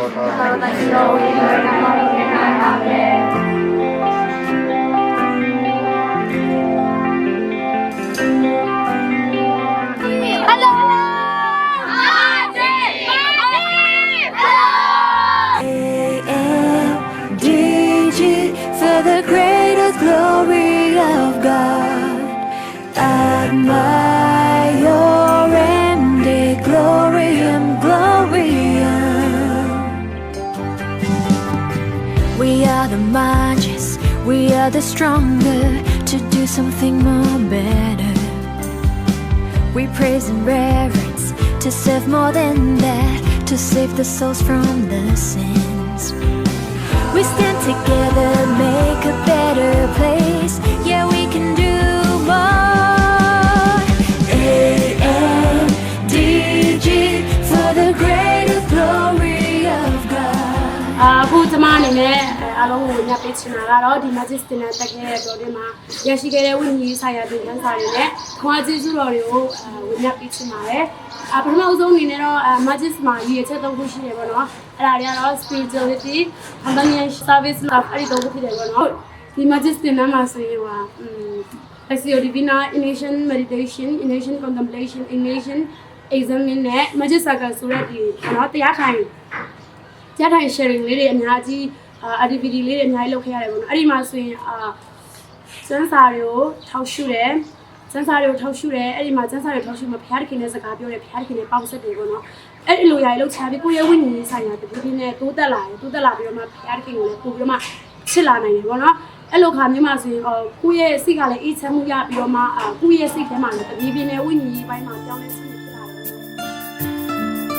For the greatest glory of God, admire your empty gloriam, gloriam. We are the marches, we are the stronger to do something more better. We praise and reverence to serve more than that, to save the souls from the sins. We stand together, make a better place. Yeah, we can do more. AMDG for the greater glory of God. အခုကျွန်မအနေနဲ့အားလုံးကိုညှပ်ပေးချင်တာကတော့ဒီ Majesty နဲ့တက်ခဲ့တဲ့တော်တွေမှာရရှိခဲ့တဲ့ဝိညာဉ်ဆိုင်ရာသင်ခန်းစာတွေနဲ့ခွန်အားကျေးဇူးတော်တွေကိုဝင်ညှပ်ပေးချင်ပါတယ်ပထမဆုံးအနေနဲ့တော့ Majesty မှာရည်ရွယ်ချက်သုံးခုရှိတယ်ပေါ့နော်အဲ့ဒါတွေကတော့ spirituality, companionship, service အဲ့ဒီသုံးခုဖြစ်တယ်ပေါ့နော်ဒီ Majesty နားမှာဆိုရင်Lectio Divina, Initiation Meditation, Initiation Contemplation, Initiation Examine နဲ့ Magic Circle ဆိုတဲ့ဒီနော်တရားထိုင် sharing လေးတွေအများကြီး activity လေးတွေအများကြီးလုပ်ခဲ့ရတယ်ပေါ့နော်အဲ့ဒီမှာဆိုရင်စန်းစာတွေကိုထောက်ရှုတယ်အဲ့ဒီမှာစန်းစာတွေထောက်ရှုမှာဘုရားသခင်နဲ့စကားပြောတယ်ဘုရားသခင်နဲ့ပေါင်းဆက်တယ်ပေါ့နော်အဲ့ဒီလိုຢာကြီးလောက်ချပြီးကိုယ့်ရဲ့ဝိညာဉ်ရေးဆိုင်ရာတပြည့်ပြည့်နဲ့တိုးတက်လာပြီးတော့မှဘုရားသခင်ကိုလည်းပို့ပြီးတော့မှချစ်လာနိုင်တယ်ပေါ့နော်အဲ့လိုခါမျိုးမှာဆိုရင်ကိုယ့်ရဲ့စိတ်ကလည်းအေးချမ်းမှုရပြီးတော့မှကိုယ့်ရဲ့စိတ်ထဲမှာလည်းတပြည့်ပြည့်နဲ့ဝိညာဉ်ရေးပိုင်းမှာပြောင်းလဲခြင်းဖြစ်လာတယ်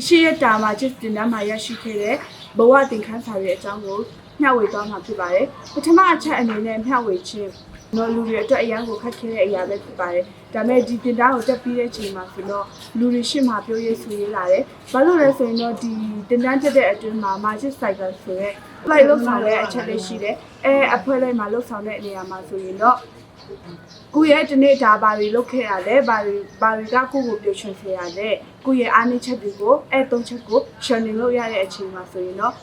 ရှိရတာမှာကျစ်တင်နာမှာရရှိခဲ့တဲ့ဘဝသင်ခန်းစာရဲ့အကြောင်းကိုမျှဝေသွားမှာဖြစ်ပါတယ်ပထမအချက်အနေနဲ့မျှဝေခြင်းနော်လူတွေအတွက်အရန်ကိုခက်ခဲတဲ့အရာပဲဖြစ်ပါတယ်ဒါပေမဲ့ဒီတင်တာကိုတက်ပြီးတဲ့အချိန်မှာဆိုတော့လူတွေရှေ့မှာပြောရေးဆိုရေးလာတယ်ဘာလို့လဲဆိုရင်တော့ဒီတင်တန်းတက်တဲ့အတွင်းမှာ Magic Cycle ဆိုရဲလိုက်လို့ဆောင်တဲ့အချက်လေးရှိတယ်အဖွဲ့လိုက်မှာလို့ဆောင်တဲ့နေရာမှာဆိုရင်တော့ကိုရဲ့ဒီနေ့ဒါဘာတွေလုပ်ခဲ့ရလဲဘာတွေကကိုကိုပြောချင်စေရလဲကိုရဲ့အားနည်းချက်တွေကိုသုံးချက်ကို sharing လုပ်ရတဲ့အချိန်မှာဆိုရင်တော့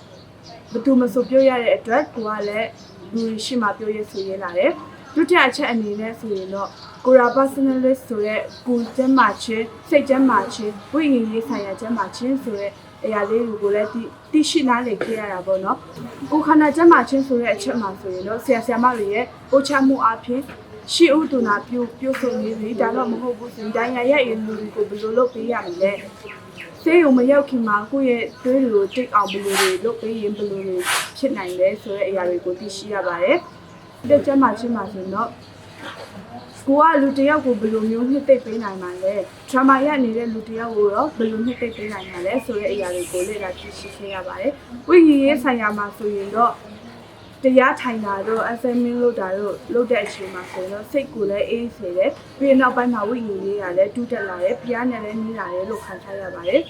ဘယ်သူမှဆိုပြောရတဲ့အတွက်ကိုကလည်းလူရှိမှပြောရဆိုရလာတယ်ဒုတိယအချက်အနေနဲ့ဆိုရင်တော့ကိုရာ personalist ဆိုတဲ့ကိုယ်ကျမ်းမာခြင်းစိတ်ကျမ်းမာခြင်းဝိညာဉ်ရေးဆိုင်ရာကျမ်းမာခြင်းဆိုတဲ့အရာလေးတွေကိုလည်းသိရှိနားလည်ခဲ့ရတာပေါ့နော်ကိုခန္ဓာကျမ်းမာခြင်းဆိုတဲ့အချက်မှာဆိုရင်တော့ဆရာမတွေရဲ့ပို့ချမှုအပြင်ရှိဥဒနာပြုဆိုနေပြီဒါတော့မဟုတ်ဘူးဆိုရင်တိုင်းရရဲ့လူတွေကိုဘယ်လိုလုပ်ပေးရမလဲဆေးရုံမရောက်ခင်မှာကိုယ့်ရဲ့တွေးလိုတိတ်အောင်ဘယ်လိုတွေလုပ်ပေးရင်ဘယ်လိုတွေဖြစ်နိုင်လဲဆိုတဲ့အရာတွေကိုသိရှိရပါတယ်တဲ့ကျမ်းမာခြင်းမှာဆိုတော့ကိုကလူတယောက်ကိုဘယ်လိုမျိုးနှစ်သိမ့်ပေးနိုင်မှာလဲ trauma ရနေတဲ့လူတယောက်ကိုတော့ဘယ်လိုနှစ်သိမ့်ပေးနိုင်မှာလဲဆိုတဲ့အရာတွေကိုလေ့လာသိရှိခဲ့ရပါတယ်ဝိညာဉ်ရေးဆိုင်ရာမှာဆိုရင်တော့တရားထိုင်တာတော့ assignment လုပ်တာတော့လုပ်တဲ့အချိန်မှာဆိုတော့စိတ်ကိုလည်းအေးစေတယ်ပြီးနောက်ပိုင်းမှာဝိညာဉ်ရေးကလည်းတူးတက်လာတယ်ဖျားနဲ့လည်းနီးလာတယ်လို့ခံစားရပါတယ်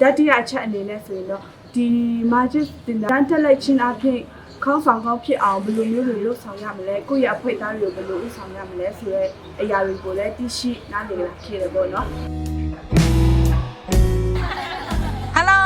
တတိယအချက်အနေနဲ့ဆိုရင်တော့ဒီ magic တင်တန်းတက်လိုက်ခြင်းအပြင် ခေါင်းဆောင်ကောင်းဖြစ်အောင်ဘယ်လိုမျိုးတွေလှုပ်ဆောင်ရမလဲကိုယ့်ရဲ့အဖွေသားတွေကိုဘယ်လိုဥဆောင်ရမလဲဆိုတော့အရာတွေကိုလည်းသိရှိနားလည်လာခဲ့တယ်ပေါ့နော် Hello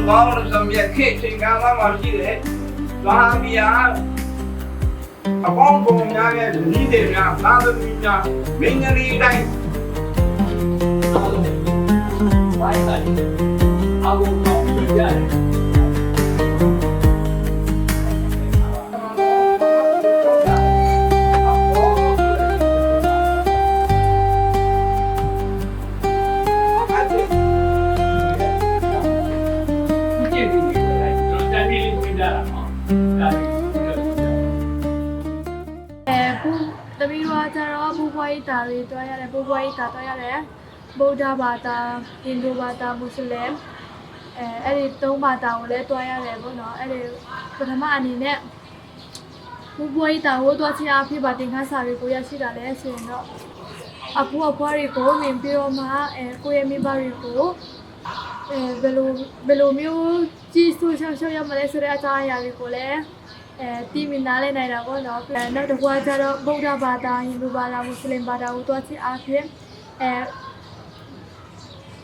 ဘာလို့ဆိုမြဲခေချိန်ကာလမှာရှိတယ်။ဘာမီယာအပေါင်းပုံများရဲ့ညီတွေများသာသမီများမင်းကြီးတိုင်းအားလုံးဝိုင်းတိုင်းအဘုံတော်ပြရတယ်။တမီးတို့ကကျတော့ဘူဘွားရီတာတွေတွားရတယ်ဘူဘွားရီတာတွားရတယ်ဗုဒ္ဓဘာသာဟိန္ဒူဘာသာမွတ်စလင်အဲ့ဒီသုံးဘာသာကိုလည်းတွားရတယ်ပေါ့နော်အဲ့ဒီပထမအနေနဲ့ဘူဘွားရီတာကိုတွားချင်အဖြစ်ပါတင်ခန်းစာတွေကိုရရှိတာလဲဆိုရင်တော့အဖိုးအဖွားတွေကိုမြင်ပြီးတော့မှကိုယ့်ရဲ့မိဘတွေကိုဘယ်လိုမျိုးကြီးစိုးရှောက်ရမလဲဆိုတဲ့အကြောင်းအရာတွေကိုလည်း တီးမိနားလဲနိုင်တာပေါ့နော်နောက်တစ်ခုကကျတော့ဗုဒ္ဓဘာသာဟိန္ဒူဘာသာမွတ်စလင်ဘာသာကိုတွားချစ်အားဖြင့်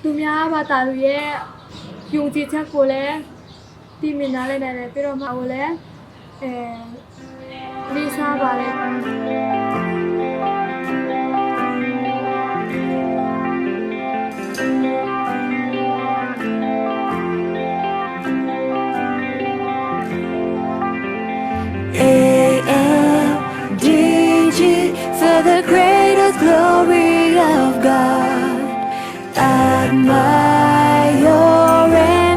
သူများဘာသာလူရဲ့ယုံကြည်ချက်ကိုလည်းတီးမိနားလဲနိုင်တယ်ပြီးတော့မှကိုလည်းလေးစားပါလေ A-N-D-G for the greater glory of God. Admire your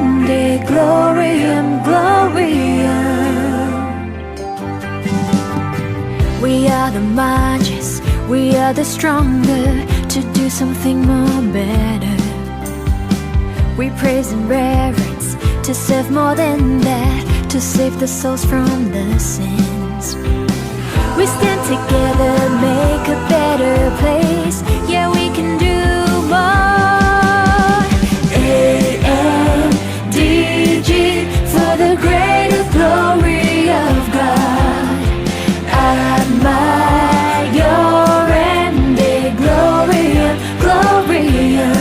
MD, gloriam, gloriam. We are the marches, we are the stronger to do something more better. We praise and reverence to serve more than that, to save the souls from the sins. We stand together, make a better place. Yeah, we can do more. A-N-D-G for the greater glory of God. Admire your MD, gloriam, gloriam.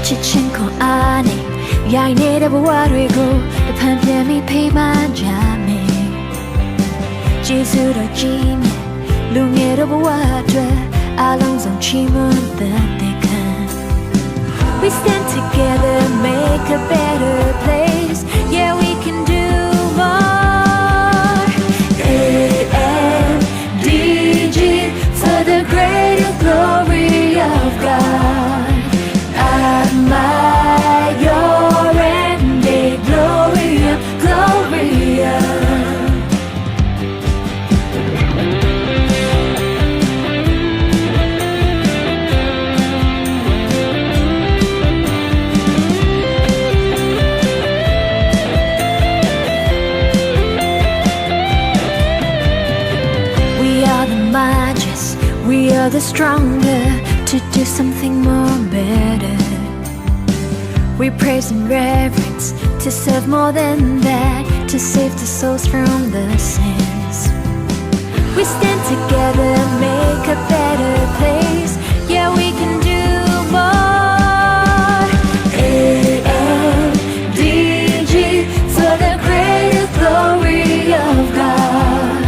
Chichinko ane, yai nere buwarego, the pandemi pay my jame. Jesus do jime, lungere buwadre, along some chimon that they can. We stand together, make a better place. Yeah, we can do more. A-N-D-G for the greater glory of God. Admire your MD, gloriam, gloriam. We are the marches, we are the stronger to do something more better. We praise and reverence to serve more than that, to save the souls from the sins. We stand together, make a better place. Yeah, we can do more. A-N-D-G for the greater glory of God.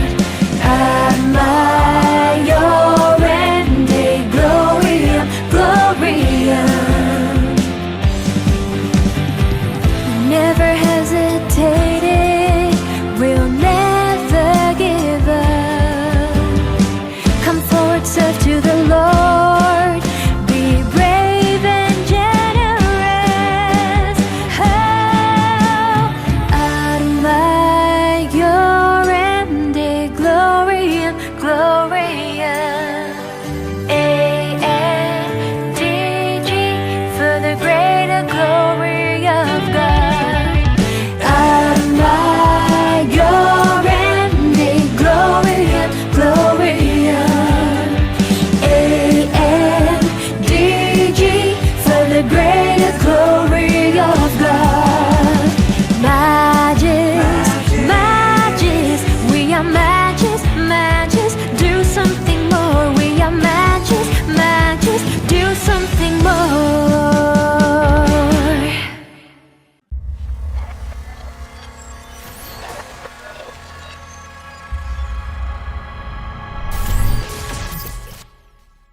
Admire your MD, gloriam, gloriam. Never hesitated, we'll never give up. Come forward, serve to the Lord, be brave and generous. Oh, admire your MD, gloriam, gloriam. A-N-D-G for the greater glory of